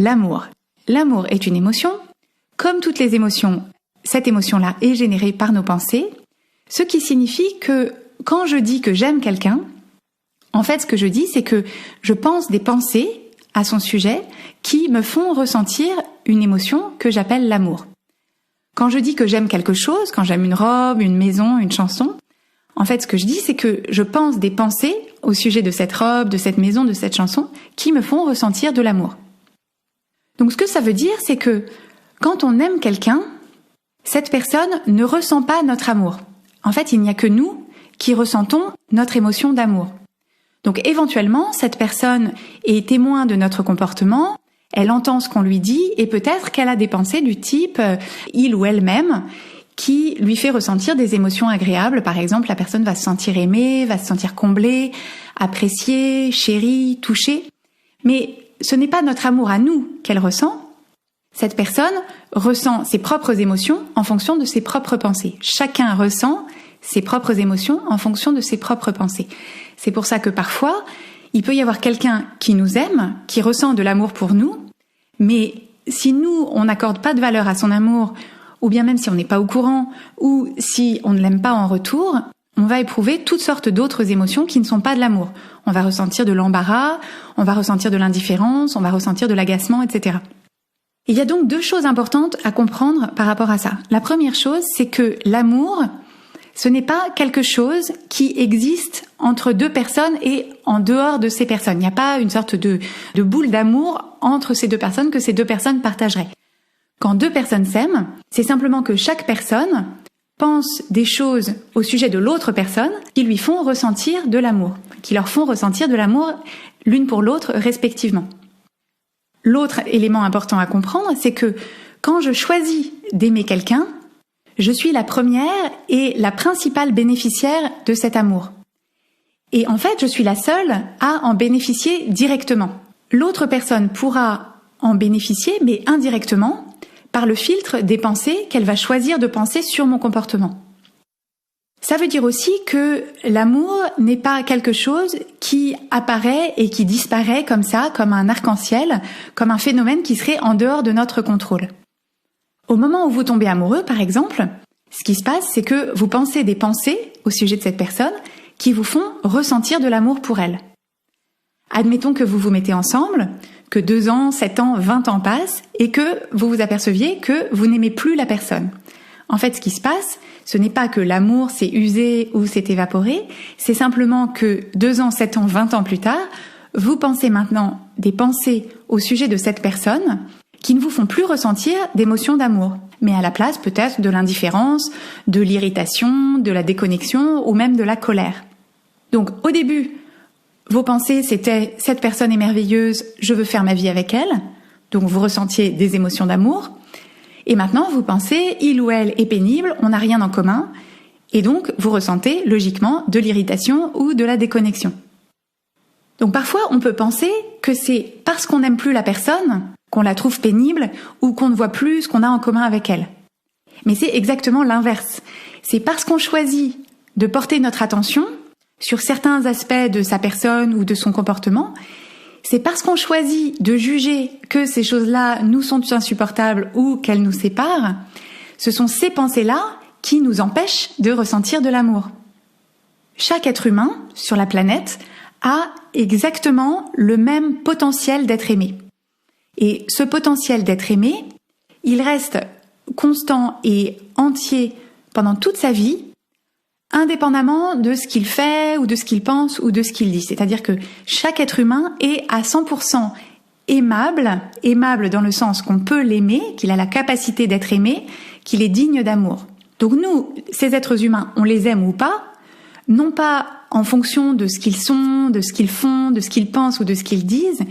L'amour. L'amour est une émotion. Comme toutes les émotions, cette émotion-là est générée par nos pensées, ce qui signifie que quand je dis que j'aime quelqu'un, en fait, ce que je dis, c'est que je pense des pensées à son sujet qui me font ressentir une émotion que j'appelle l'amour. Quand je dis que j'aime quelque chose, quand j'aime une robe, une maison, une chanson, en fait, ce que je dis, c'est que je pense des pensées au sujet de cette robe, de cette maison, de cette chanson, qui me font ressentir de l'amour. Donc, ce que ça veut dire, c'est que quand on aime quelqu'un, cette personne ne ressent pas notre amour. En fait, il n'y a que nous qui ressentons notre émotion d'amour. Donc, éventuellement, cette personne est témoin de notre comportement, elle entend ce qu'on lui dit et peut-être qu'elle a des pensées du type il ou elle-même qui lui fait ressentir des émotions agréables. Par exemple, la personne va se sentir aimée, va se sentir comblée, appréciée, chérie, touchée. Mais ce n'est pas notre amour à nous qu'elle ressent. Cette personne ressent ses propres émotions en fonction de ses propres pensées. Chacun ressent ses propres émotions en fonction de ses propres pensées. C'est pour ça que parfois, il peut y avoir quelqu'un qui nous aime, qui ressent de l'amour pour nous, mais si nous, on n'accorde pas de valeur à son amour, ou bien même si on n'est pas au courant, ou si on ne l'aime pas en retour, on va éprouver toutes sortes d'autres émotions qui ne sont pas de l'amour. On va ressentir de l'embarras, on va ressentir de l'indifférence, on va ressentir de l'agacement, etc. Il y a donc deux choses importantes à comprendre par rapport à ça. La première chose, c'est que l'amour, ce n'est pas quelque chose qui existe entre deux personnes et en dehors de ces personnes. Il n'y a pas une sorte de boule d'amour entre ces deux personnes que ces deux personnes partageraient. Quand deux personnes s'aiment, c'est simplement que chaque personne pense des choses au sujet de l'autre personne qui lui font ressentir de l'amour, qui leur font ressentir de l'amour l'une pour l'autre respectivement. L'autre élément important à comprendre, c'est que quand je choisis d'aimer quelqu'un, je suis la première et la principale bénéficiaire de cet amour. Et en fait, je suis la seule à en bénéficier directement. L'autre personne pourra en bénéficier, mais indirectement, par le filtre des pensées qu'elle va choisir de penser sur mon comportement. Ça veut dire aussi que l'amour n'est pas quelque chose qui apparaît et qui disparaît comme ça, comme un arc-en-ciel, comme un phénomène qui serait en dehors de notre contrôle. Au moment où vous tombez amoureux, par exemple, ce qui se passe, c'est que vous pensez des pensées au sujet de cette personne qui vous font ressentir de l'amour pour elle. Admettons que vous vous mettez ensemble, que 2 ans, 7 ans, 20 ans passent et que vous vous aperceviez que vous n'aimez plus la personne. En fait, ce qui se passe, ce n'est pas que l'amour s'est usé ou s'est évaporé, c'est simplement que 2 ans, 7 ans, 20 ans plus tard, vous pensez maintenant des pensées au sujet de cette personne qui ne vous font plus ressentir d'émotions d'amour, mais à la place peut-être de l'indifférence, de l'irritation, de la déconnexion ou même de la colère. Donc au début, vos pensées c'était « cette personne est merveilleuse, je veux faire ma vie avec elle », donc vous ressentiez des émotions d'amour. Et maintenant, vous pensez « il ou elle est pénible, on n'a rien en commun », et donc vous ressentez logiquement de l'irritation ou de la déconnexion. Donc parfois, on peut penser que c'est parce qu'on n'aime plus la personne qu'on la trouve pénible ou qu'on ne voit plus ce qu'on a en commun avec elle. Mais c'est exactement l'inverse. C'est parce qu'on choisit de porter notre attention sur certains aspects de sa personne ou de son comportement, c'est parce qu'on choisit de juger que ces choses-là nous sont insupportables ou qu'elles nous séparent, ce sont ces pensées-là qui nous empêchent de ressentir de l'amour. Chaque être humain sur la planète a exactement le même potentiel d'être aimé. Et ce potentiel d'être aimé, il reste constant et entier pendant toute sa vie, indépendamment de ce qu'il fait ou de ce qu'il pense ou de ce qu'il dit. C'est-à-dire que chaque être humain est à 100% aimable dans le sens qu'on peut l'aimer, qu'il a la capacité d'être aimé, qu'il est digne d'amour. Donc nous, ces êtres humains, on les aime ou pas, non pas en fonction de ce qu'ils sont, de ce qu'ils font, de ce qu'ils pensent ou de ce qu'ils disent,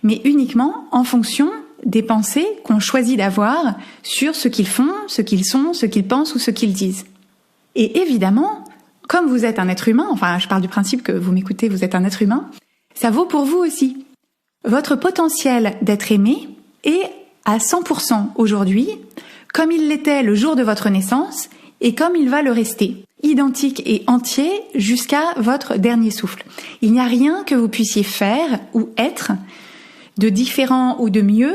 mais uniquement en fonction des pensées qu'on choisit d'avoir sur ce qu'ils font, ce qu'ils sont, ce qu'ils pensent ou ce qu'ils disent. Et évidemment, comme vous êtes un être humain, enfin je pars du principe que vous m'écoutez, vous êtes un être humain, ça vaut pour vous aussi. Votre potentiel d'être aimé est à 100% aujourd'hui, comme il l'était le jour de votre naissance et comme il va le rester, identique et entier jusqu'à votre dernier souffle. Il n'y a rien que vous puissiez faire ou être de différent ou de mieux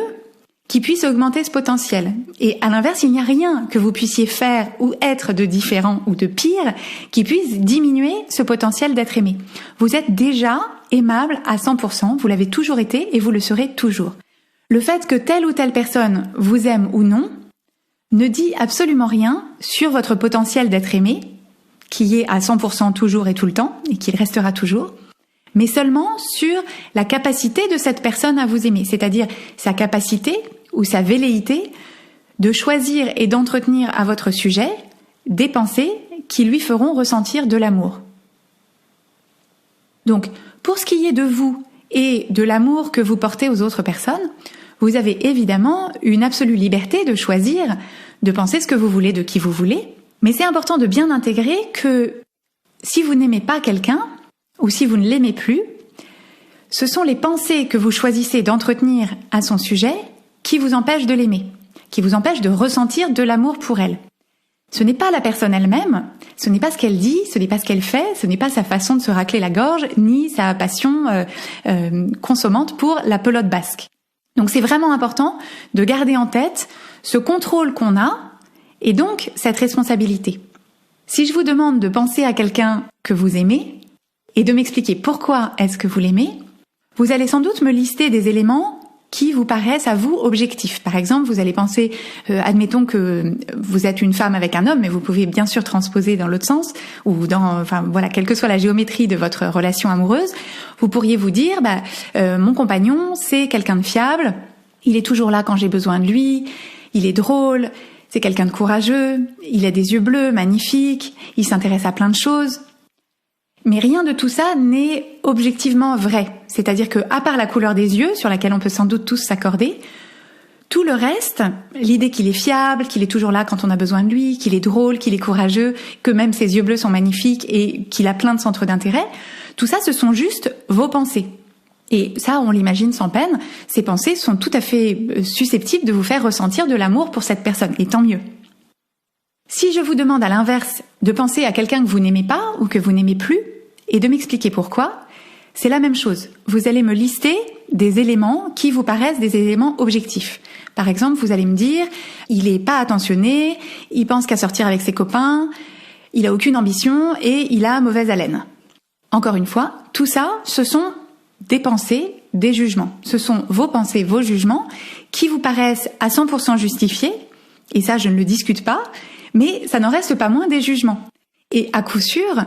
qui puisse augmenter ce potentiel. Et à l'inverse, il n'y a rien que vous puissiez faire ou être de différent ou de pire qui puisse diminuer ce potentiel d'être aimé. Vous êtes déjà aimable à 100%, vous l'avez toujours été et vous le serez toujours. Le fait que telle ou telle personne vous aime ou non ne dit absolument rien sur votre potentiel d'être aimé, qui est à 100% toujours et tout le temps et qui restera toujours, mais seulement sur la capacité de cette personne à vous aimer, c'est-à-dire sa capacité ou sa velléité de choisir et d'entretenir à votre sujet des pensées qui lui feront ressentir de l'amour. Donc, pour ce qui est de vous et de l'amour que vous portez aux autres personnes, vous avez évidemment une absolue liberté de choisir, de penser ce que vous voulez de qui vous voulez, mais c'est important de bien intégrer que si vous n'aimez pas quelqu'un, ou si vous ne l'aimez plus, ce sont les pensées que vous choisissez d'entretenir à son sujet qui vous empêchent de l'aimer, qui vous empêchent de ressentir de l'amour pour elle. Ce n'est pas la personne elle-même, ce n'est pas ce qu'elle dit, ce n'est pas ce qu'elle fait, ce n'est pas sa façon de se racler la gorge, ni sa passion consommante pour la pelote basque. Donc c'est vraiment important de garder en tête ce contrôle qu'on a et donc cette responsabilité. Si je vous demande de penser à quelqu'un que vous aimez et de m'expliquer pourquoi est-ce que vous l'aimez, vous allez sans doute me lister des éléments qui vous paraissent à vous objectifs. Par exemple, vous allez penser, admettons que vous êtes une femme avec un homme, mais vous pouvez bien sûr transposer dans l'autre sens, ou quelle que soit la géométrie de votre relation amoureuse, vous pourriez vous dire, mon compagnon, c'est quelqu'un de fiable, il est toujours là quand j'ai besoin de lui, il est drôle, c'est quelqu'un de courageux, il a des yeux bleus, magnifiques, il s'intéresse à plein de choses. Mais rien de tout ça n'est objectivement vrai. C'est-à-dire que, à part la couleur des yeux, sur laquelle on peut sans doute tous s'accorder, tout le reste, l'idée qu'il est fiable, qu'il est toujours là quand on a besoin de lui, qu'il est drôle, qu'il est courageux, que même ses yeux bleus sont magnifiques et qu'il a plein de centres d'intérêt, tout ça, ce sont juste vos pensées. Et ça, on l'imagine sans peine, ces pensées sont tout à fait susceptibles de vous faire ressentir de l'amour pour cette personne, et tant mieux. Si je vous demande à l'inverse de penser à quelqu'un que vous n'aimez pas ou que vous n'aimez plus, et de m'expliquer pourquoi, c'est la même chose. Vous allez me lister des éléments qui vous paraissent des éléments objectifs. Par exemple, vous allez me dire, il est pas attentionné, il pense qu'à sortir avec ses copains, il a aucune ambition et il a mauvaise haleine. Encore une fois, tout ça, ce sont des pensées, des jugements. Ce sont vos pensées, vos jugements qui vous paraissent à 100% justifiés, et ça je ne le discute pas, mais ça n'en reste pas moins des jugements. Et à coup sûr,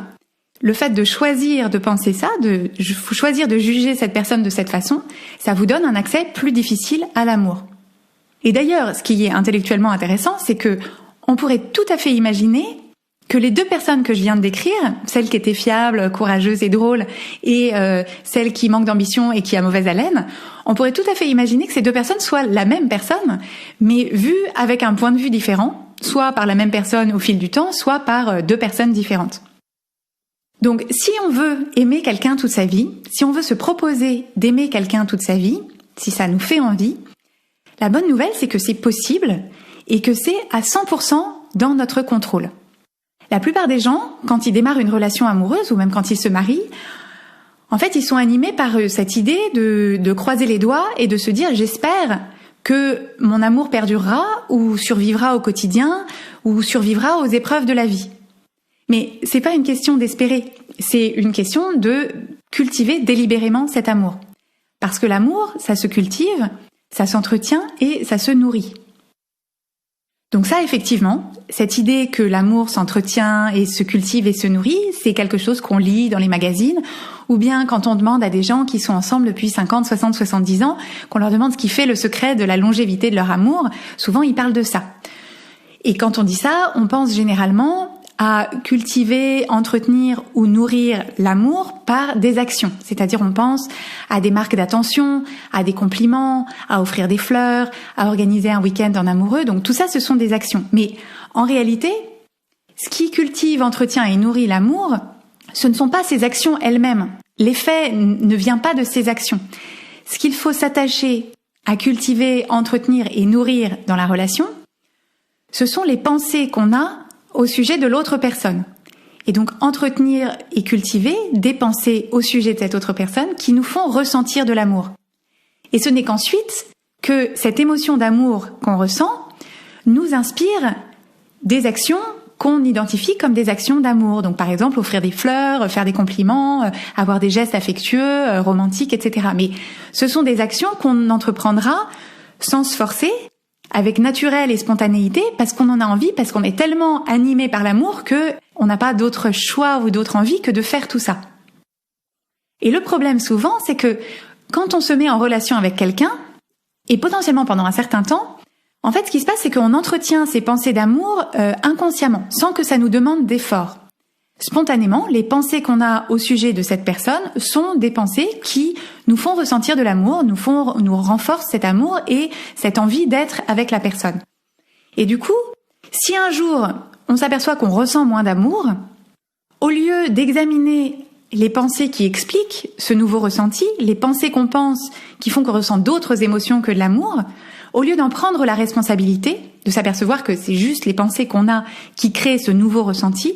le fait de choisir de penser ça, de choisir de juger cette personne de cette façon, ça vous donne un accès plus difficile à l'amour. Et d'ailleurs, ce qui est intellectuellement intéressant, c'est que on pourrait tout à fait imaginer que les deux personnes que je viens de décrire, celle qui était fiable, courageuse et drôle, et celle qui manque d'ambition et qui a mauvaise haleine, on pourrait tout à fait imaginer que ces deux personnes soient la même personne, mais vues avec un point de vue différent, soit par la même personne au fil du temps, soit par deux personnes différentes. Donc, si on veut aimer quelqu'un toute sa vie, si on veut se proposer d'aimer quelqu'un toute sa vie, si ça nous fait envie, la bonne nouvelle, c'est que c'est possible et que c'est à 100% dans notre contrôle. La plupart des gens, quand ils démarrent une relation amoureuse ou même quand ils se marient, en fait, ils sont animés par cette idée de croiser les doigts et de se dire « j'espère que mon amour perdurera ou survivra au quotidien ou survivra aux épreuves de la vie ». Mais c'est pas une question d'espérer, c'est une question de cultiver délibérément cet amour. Parce que l'amour, ça se cultive, ça s'entretient et ça se nourrit. Donc ça, effectivement, cette idée que l'amour s'entretient et se cultive et se nourrit, c'est quelque chose qu'on lit dans les magazines, ou bien quand on demande à des gens qui sont ensemble depuis 50, 60, 70 ans, qu'on leur demande ce qui fait le secret de la longévité de leur amour, souvent ils parlent de ça. Et quand on dit ça, on pense généralement à cultiver, entretenir ou nourrir l'amour par des actions. C'est-à-dire on pense à des marques d'attention, à des compliments, à offrir des fleurs, à organiser un week-end en amoureux. Donc tout ça, ce sont des actions. Mais en réalité, ce qui cultive, entretient et nourrit l'amour, ce ne sont pas ces actions elles-mêmes. L'effet ne vient pas de ces actions. Ce qu'il faut s'attacher à cultiver, entretenir et nourrir dans la relation, ce sont les pensées qu'on a au sujet de l'autre personne. Et donc entretenir et cultiver des pensées au sujet de cette autre personne qui nous font ressentir de l'amour. Et ce n'est qu'ensuite que cette émotion d'amour qu'on ressent nous inspire des actions qu'on identifie comme des actions d'amour. Donc par exemple, offrir des fleurs, faire des compliments, avoir des gestes affectueux, romantiques, etc. Mais ce sont des actions qu'on entreprendra sans se forcer, avec naturel et spontanéité, parce qu'on en a envie, parce qu'on est tellement animé par l'amour que on n'a pas d'autre choix ou d'autre envie que de faire tout ça. Et le problème souvent, c'est que quand on se met en relation avec quelqu'un, et potentiellement pendant un certain temps, en fait, ce qui se passe, c'est qu'on entretient ces pensées d'amour inconsciemment, sans que ça nous demande d'effort. Spontanément, les pensées qu'on a au sujet de cette personne sont des pensées qui nous font ressentir de l'amour, nous renforcent cet amour et cette envie d'être avec la personne. Et du coup, si un jour on s'aperçoit qu'on ressent moins d'amour, au lieu d'examiner les pensées qui expliquent ce nouveau ressenti, les pensées qu'on pense qui font qu'on ressent d'autres émotions que de l'amour, au lieu d'en prendre la responsabilité, de s'apercevoir que c'est juste les pensées qu'on a qui créent ce nouveau ressenti,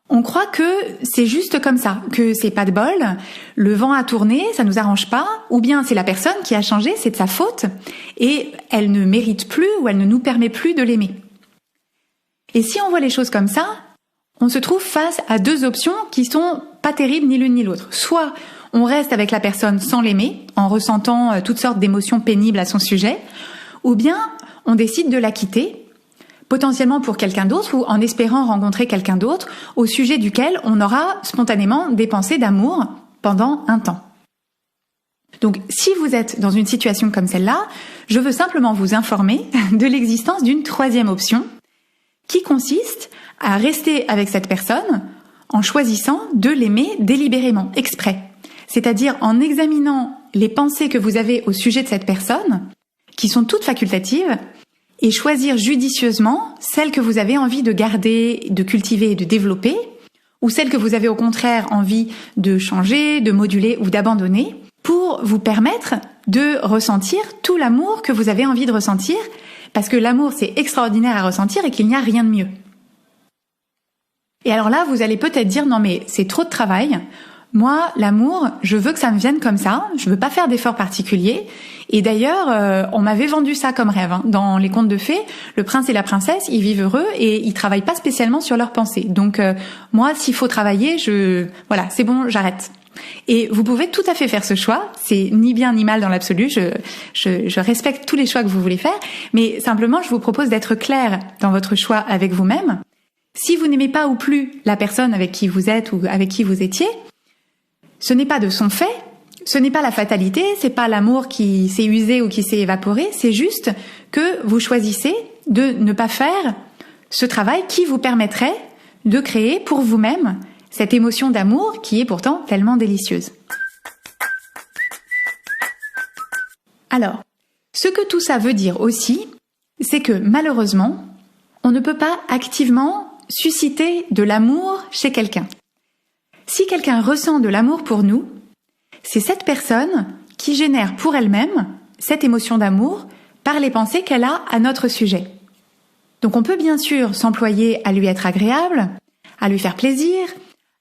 on croit que c'est juste comme ça, que c'est pas de bol, le vent a tourné, ça nous arrange pas, ou bien c'est la personne qui a changé, c'est de sa faute, et elle ne mérite plus ou elle ne nous permet plus de l'aimer. Et si on voit les choses comme ça, on se trouve face à deux options qui sont pas terribles ni l'une ni l'autre. Soit on reste avec la personne sans l'aimer, en ressentant toutes sortes d'émotions pénibles à son sujet, ou bien on décide de la quitter, potentiellement pour quelqu'un d'autre ou en espérant rencontrer quelqu'un d'autre au sujet duquel on aura spontanément des pensées d'amour pendant un temps. Donc si vous êtes dans une situation comme celle-là, je veux simplement vous informer de l'existence d'une troisième option qui consiste à rester avec cette personne en choisissant de l'aimer délibérément, exprès. C'est-à-dire en examinant les pensées que vous avez au sujet de cette personne, qui sont toutes facultatives, et choisir judicieusement celles que vous avez envie de garder, de cultiver et de développer, ou celles que vous avez au contraire envie de changer, de moduler ou d'abandonner, pour vous permettre de ressentir tout l'amour que vous avez envie de ressentir, parce que l'amour c'est extraordinaire à ressentir et qu'il n'y a rien de mieux. Et alors là, vous allez peut-être dire, non mais c'est trop de travail. Moi, l'amour, je veux que ça me vienne comme ça, je veux pas faire d'efforts particuliers. Et d'ailleurs, on m'avait vendu ça comme rêve. Dans les contes de fées, le prince et la princesse, ils vivent heureux et ils travaillent pas spécialement sur leurs pensées. Donc moi, s'il faut travailler, voilà, c'est bon, j'arrête. Et vous pouvez tout à fait faire ce choix, c'est ni bien ni mal dans l'absolu, je respecte tous les choix que vous voulez faire, mais simplement je vous propose d'être clair dans votre choix avec vous-même. Si vous n'aimez pas ou plus la personne avec qui vous êtes ou avec qui vous étiez, ce n'est pas de son fait, ce n'est pas la fatalité, c'est pas l'amour qui s'est usé ou qui s'est évaporé, c'est juste que vous choisissez de ne pas faire ce travail qui vous permettrait de créer pour vous-même cette émotion d'amour qui est pourtant tellement délicieuse. Alors, ce que tout ça veut dire aussi, c'est que malheureusement, on ne peut pas activement susciter de l'amour chez quelqu'un. Si quelqu'un ressent de l'amour pour nous, c'est cette personne qui génère pour elle-même cette émotion d'amour par les pensées qu'elle a à notre sujet. Donc on peut bien sûr s'employer à lui être agréable, à lui faire plaisir,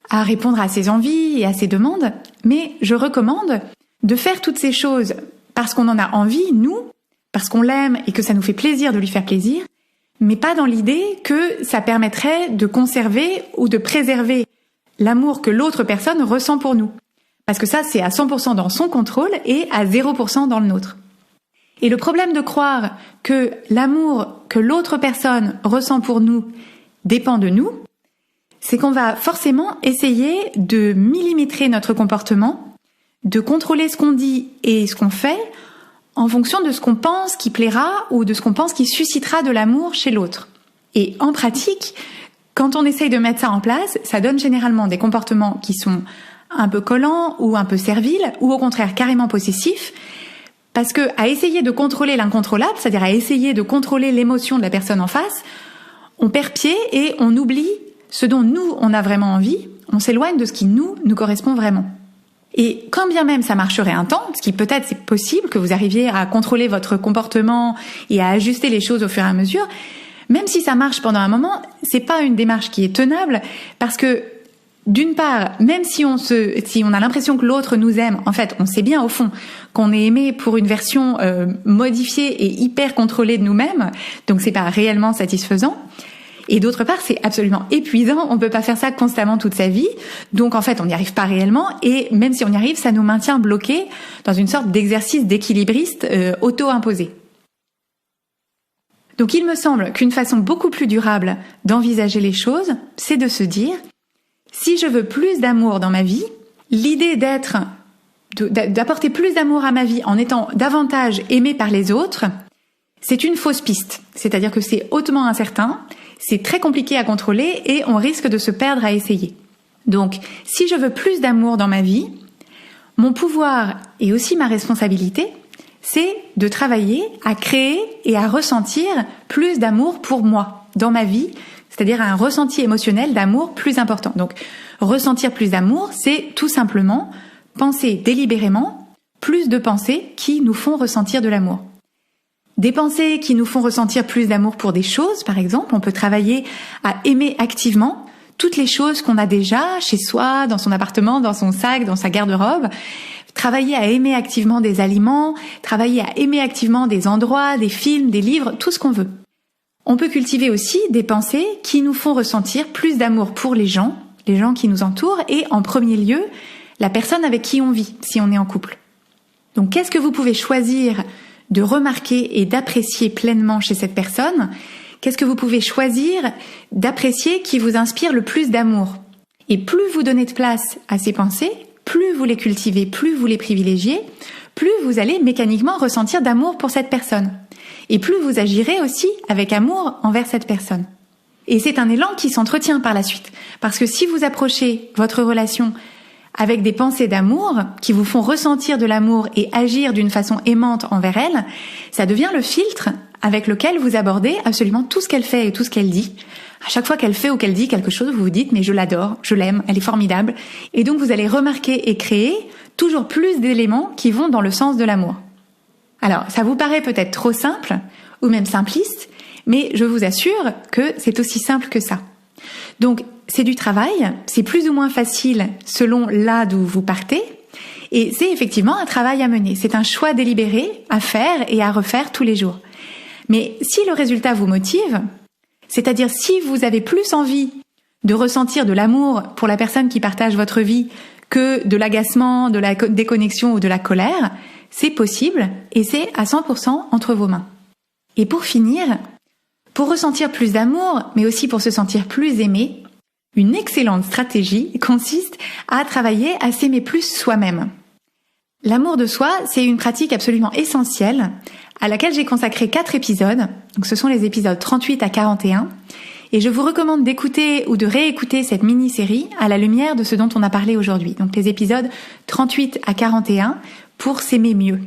à répondre à ses envies et à ses demandes, mais je recommande de faire toutes ces choses parce qu'on en a envie, nous, parce qu'on l'aime et que ça nous fait plaisir de lui faire plaisir, mais pas dans l'idée que ça permettrait de conserver ou de préserver l'amour que l'autre personne ressent pour nous. Parce que ça, c'est à 100% dans son contrôle et à 0% dans le nôtre. Et le problème de croire que l'amour que l'autre personne ressent pour nous dépend de nous, c'est qu'on va forcément essayer de millimétrer notre comportement, de contrôler ce qu'on dit et ce qu'on fait en fonction de ce qu'on pense qui plaira ou de ce qu'on pense qui suscitera de l'amour chez l'autre. Et en pratique, quand on essaye de mettre ça en place, ça donne généralement des comportements qui sont un peu collants ou un peu serviles ou au contraire carrément possessifs, parce que à essayer de contrôler l'incontrôlable, c'est-à-dire à essayer de contrôler l'émotion de la personne en face, on perd pied et on oublie ce dont nous on a vraiment envie, on s'éloigne de ce qui nous correspond vraiment. Et quand bien même ça marcherait un temps, ce qui peut-être c'est possible que vous arriviez à contrôler votre comportement et à ajuster les choses au fur et à mesure, même si ça marche pendant un moment, c'est pas une démarche qui est tenable parce que d'une part, même si on a l'impression que l'autre nous aime, en fait, on sait bien au fond qu'on est aimé pour une version modifiée et hyper contrôlée de nous-mêmes, donc c'est pas réellement satisfaisant. Et d'autre part, c'est absolument épuisant, on peut pas faire ça constamment toute sa vie, donc en fait on n'y arrive pas réellement, et même si on y arrive, ça nous maintient bloqués dans une sorte d'exercice d'équilibriste auto-imposé. Donc il me semble qu'une façon beaucoup plus durable d'envisager les choses, c'est de se dire, si je veux plus d'amour dans ma vie, l'idée d'apporter plus d'amour à ma vie en étant davantage aimé par les autres, c'est une fausse piste, c'est-à-dire que c'est hautement incertain, c'est très compliqué à contrôler et on risque de se perdre à essayer. Donc, si je veux plus d'amour dans ma vie, mon pouvoir et aussi ma responsabilité, c'est de travailler à créer et à ressentir plus d'amour pour moi dans ma vie, c'est-à-dire un ressenti émotionnel d'amour plus important. Donc, ressentir plus d'amour, c'est tout simplement penser délibérément plus de pensées qui nous font ressentir de l'amour. Des pensées qui nous font ressentir plus d'amour pour des choses, par exemple, on peut travailler à aimer activement toutes les choses qu'on a déjà chez soi, dans son appartement, dans son sac, dans sa garde-robe. Travailler à aimer activement des aliments, travailler à aimer activement des endroits, des films, des livres, tout ce qu'on veut. On peut cultiver aussi des pensées qui nous font ressentir plus d'amour pour les gens qui nous entourent et en premier lieu, la personne avec qui on vit, si on est en couple. Donc qu'est-ce que vous pouvez choisir de remarquer et d'apprécier pleinement chez cette personne? Qu'est-ce que vous pouvez choisir d'apprécier qui vous inspire le plus d'amour? Et plus vous donnez de place à ces pensées, plus vous les cultivez, plus vous les privilégiez, plus vous allez mécaniquement ressentir d'amour pour cette personne. Et plus vous agirez aussi avec amour envers cette personne. Et c'est un élan qui s'entretient par la suite. Parce que si vous approchez votre relation avec des pensées d'amour qui vous font ressentir de l'amour et agir d'une façon aimante envers elle, ça devient le filtre avec lequel vous abordez absolument tout ce qu'elle fait et tout ce qu'elle dit. À chaque fois qu'elle fait ou qu'elle dit quelque chose, vous vous dites « mais je l'adore, je l'aime, elle est formidable ». Et donc vous allez remarquer et créer toujours plus d'éléments qui vont dans le sens de l'amour. Alors, ça vous paraît peut-être trop simple ou même simpliste, mais je vous assure que c'est aussi simple que ça. Donc, c'est du travail, c'est plus ou moins facile selon là d'où vous partez, et c'est effectivement un travail à mener. C'est un choix délibéré à faire et à refaire tous les jours. Mais si le résultat vous motive, c'est-à-dire si vous avez plus envie de ressentir de l'amour pour la personne qui partage votre vie que de l'agacement, de la déconnexion ou de la colère, c'est possible et c'est à 100% entre vos mains. Et pour finir, pour ressentir plus d'amour, mais aussi pour se sentir plus aimé, une excellente stratégie consiste à travailler à s'aimer plus soi-même. L'amour de soi, c'est une pratique absolument essentielle à laquelle j'ai consacré 4 épisodes. Donc ce sont les épisodes 38 à 41. Et je vous recommande d'écouter ou de réécouter cette mini-série à la lumière de ce dont on a parlé aujourd'hui. Donc les épisodes 38 à 41 pour s'aimer mieux.